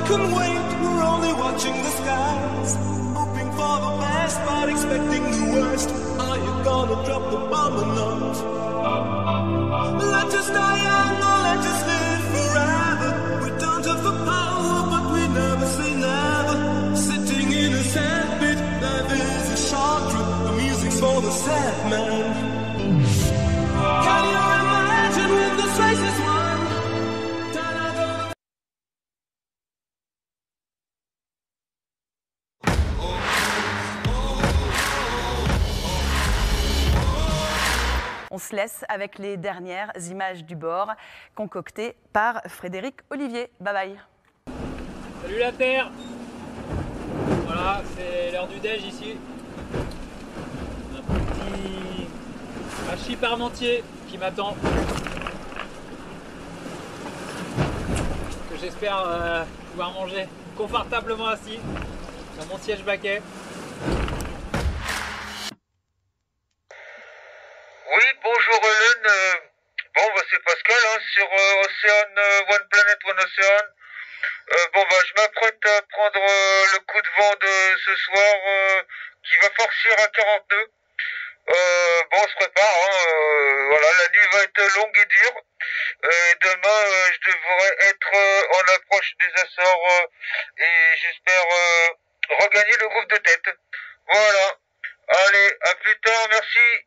can wait, we're only watching the skies, hoping for the best but expecting the worst. Are you gonna drop the bomb or not? Let us die young or let us live forever. We don't have the power but we never say never. Sitting in a sandpit, life is a short trip. The music's for the sad man. Can you imagine when this race is won? On se laisse avec les dernières images du bord concoctées par Frédéric Olivier. Bye bye. Salut la Terre. Voilà, c'est l'heure du déj ici. Un petit hachis parmentier qui m'attend. Que j'espère pouvoir manger confortablement assis sur mon siège baquet. Oui, bonjour Hélène. Bon, bah, c'est Pascal hein, sur Océan One Planet One Ocean. Bon, bah, je m'apprête à prendre le coup de vent de ce soir qui va forcir à 40 nœuds. Bon, on se prépare. Hein, voilà, la nuit va être longue et dure. Et demain, je devrais être en approche des Açores et j'espère regagner le groupe de tête. Voilà. Allez, à plus tard, merci.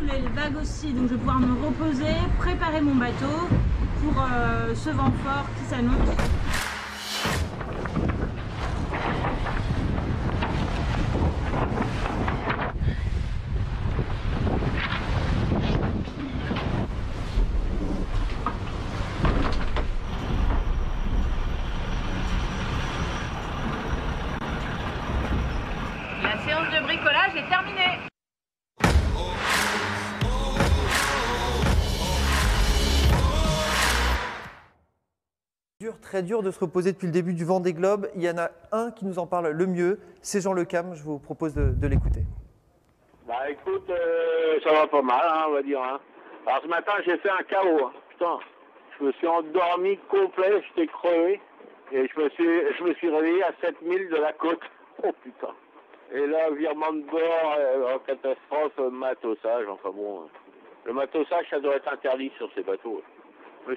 Et les vagues aussi, donc je vais pouvoir me reposer, préparer mon bateau pour ce vent fort qui s'annonce. La séance de bricolage est terminée. Très dur de se reposer depuis le début du Vendée Globe. Il y en a un qui nous en parle le mieux, c'est Jean Le Cam. Je vous propose de l'écouter. Bah écoute, ça va pas mal, hein, on va dire. Hein. Alors ce matin, j'ai fait un KO. Hein. Putain, je me suis endormi complet, j'étais crevé. Et je me suis réveillé à 7000 de la côte. Oh putain. Et là, virement de bord, en catastrophe, matossage. Enfin bon, le matossage, ça doit être interdit sur ces bateaux. Je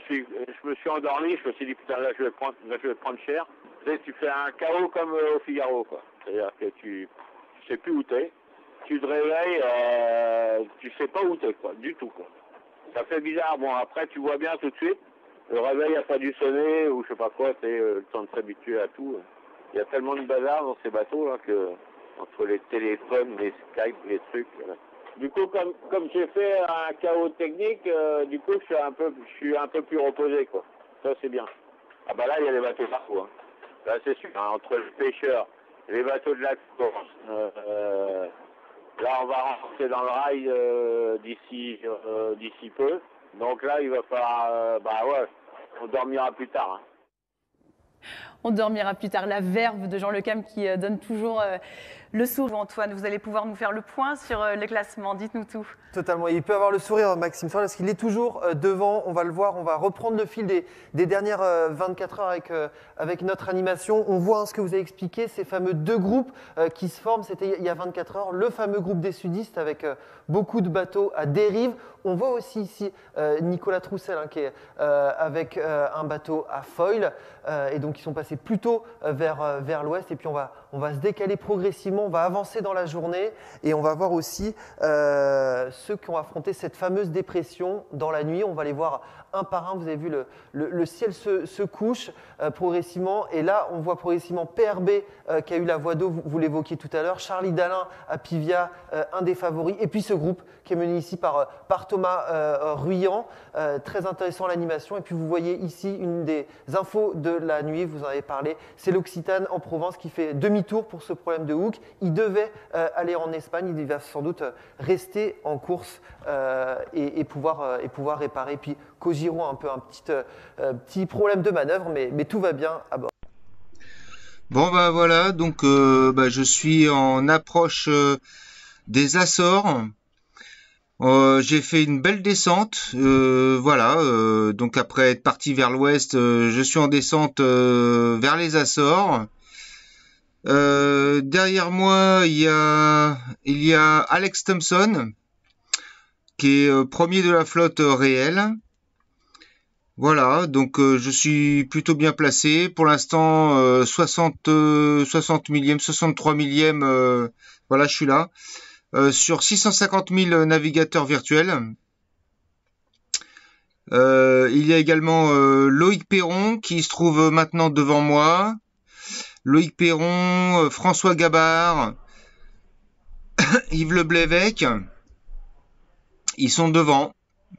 me suis endormi, je me suis dit putain là je vais prendre cher. Tu sais, tu fais un KO comme au Figaro quoi. C'est-à-dire que tu sais plus où t'es. Tu te réveilles, tu sais pas où t'es quoi, du tout quoi. Ça fait bizarre. Bon après tu vois bien tout de suite. Le réveil a pas dû sonner ou je sais pas quoi, c'est le temps de s'habituer à tout. Il y a tellement de bazar dans ces bateaux là que entre les téléphones, les Skype, les trucs. Du coup, comme j'ai fait un chaos technique, du coup, je suis un peu plus reposé, quoi. Ça, c'est bien. Ah bah là, il y a des bateaux partout. Hein. Là, c'est sûr. Hein, entre les pêcheurs, les bateaux de la Corse, là, on va rentrer dans le rail d'ici peu. Donc là, il va falloir, on dormira plus tard. Hein. On dormira plus tard. La verve de Jean Le Cam qui donne toujours le sourire. Antoine, vous allez pouvoir nous faire le point sur les classements. Dites-nous tout. Totalement. Il peut avoir le sourire, Maxime Soir, parce qu'il est toujours devant. On va le voir. On va reprendre le fil des dernières 24 heures avec notre animation. On voit ce que vous avez expliqué, ces fameux deux groupes qui se forment. C'était il y a 24 heures. Le fameux groupe des sudistes avec beaucoup de bateaux à dérive. On voit aussi ici Nicolas Troussel qui est avec un bateau à foil. Et donc, ils sont passés plutôt vers l'ouest. Et puis, on va se décaler progressivement. On va avancer dans la journée. Et on va voir aussi ceux qui ont affronté cette fameuse dépression dans la nuit. On va les voir un par un. Vous avez vu, le ciel se couche progressivement. Et là, on voit progressivement PRB qui a eu la voie d'eau, vous l'évoquiez tout à l'heure. Charlie Dalin à Pivia, un des favoris. Et puis ce groupe qui est mené ici par Thomas Ruyant. Très intéressant l'animation. Et puis vous voyez ici une des infos de la nuit, vous en avez parlé. C'est l'Occitane en Provence qui fait demi-tour pour ce problème de hook. Il devait aller en Espagne. Il va sans doute rester en course et pouvoir réparer. Puis Kojiro a un peu un petit problème de manœuvre, mais tout va bien à bord. Bon bah voilà, donc je suis en approche des Açores. J'ai fait une belle descente, voilà. Donc après être parti vers l'ouest, je suis en descente vers les Açores. Derrière moi, il y a Alex Thompson, qui est premier de la flotte réelle. Voilà, donc je suis plutôt bien placé. Pour l'instant, 60 millième, 63 millième, voilà, je suis là. Sur 650 000 navigateurs virtuels. Il y a également Loïc Perron qui se trouve maintenant devant moi. Loïc Perron, François Gabard, Yves Le Blévec, ils sont devant.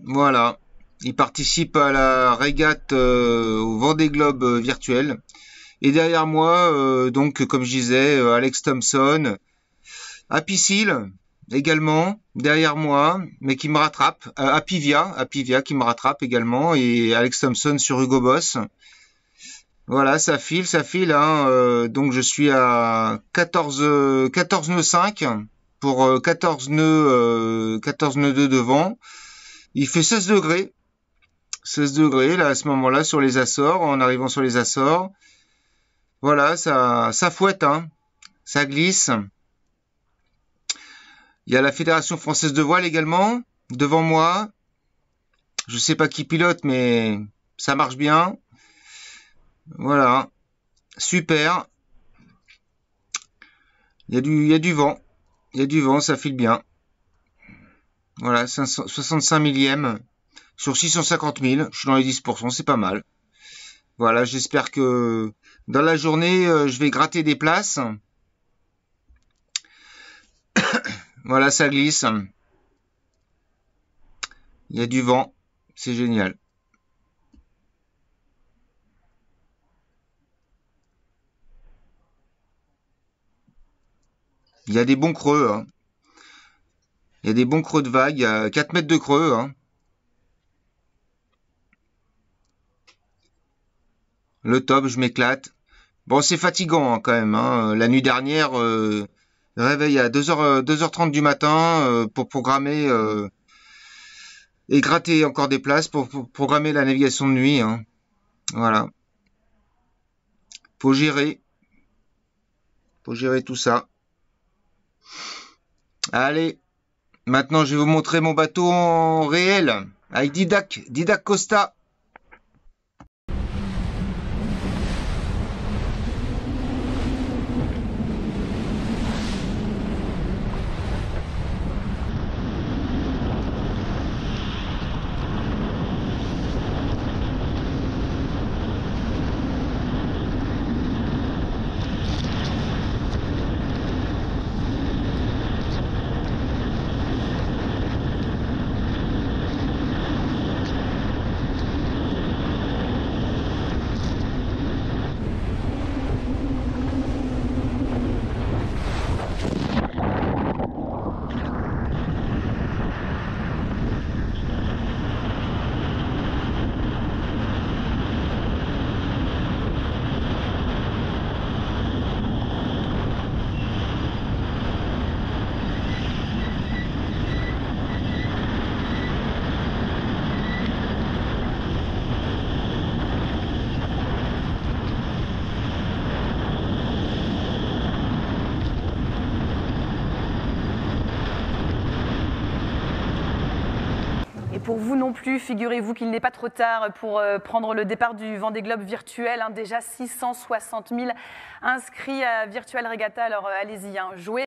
Voilà. Ils participent à la régate au Vendée Globe virtuel. Et derrière moi, donc comme je disais, Alex Thompson, Happy Seal également derrière moi, mais qui me rattrape. Apivia qui me rattrape également, et Alex Thompson sur Hugo Boss. Voilà, ça file, hein. Donc je suis à 14 nœuds 5 pour 14 nœuds 2 devant. Il fait 16 degrés. 16 degrés là à ce moment-là sur les Açores, en arrivant sur les Açores. Voilà, ça fouette, hein. Ça glisse. Il y a la Fédération française de voile également devant moi. Je sais pas qui pilote, mais ça marche bien. Voilà, super. Il y a du vent. Il y a du vent, ça file bien. Voilà, 65 millième sur 650 000. Je suis dans les 10%, c'est pas mal. Voilà, j'espère que dans la journée, je vais gratter des places. Voilà, ça glisse. Il y a du vent, c'est génial. Il y a des bons creux, hein. Il y a des bons creux de vagues, il y a 4 mètres de creux, hein. Le top, je m'éclate. Bon, c'est fatigant hein, quand même, hein. La nuit dernière, réveil à 2h30 du matin pour programmer et gratter encore des places pour programmer la navigation de nuit, hein. Voilà. Faut gérer tout ça. Allez, maintenant je vais vous montrer mon bateau en réel avec Didac Costa. Pour vous non plus, figurez-vous qu'il n'est pas trop tard pour prendre le départ du Vendée Globe virtuel. Hein, déjà 660 000 inscrits à Virtual Regatta, alors allez-y, hein, jouez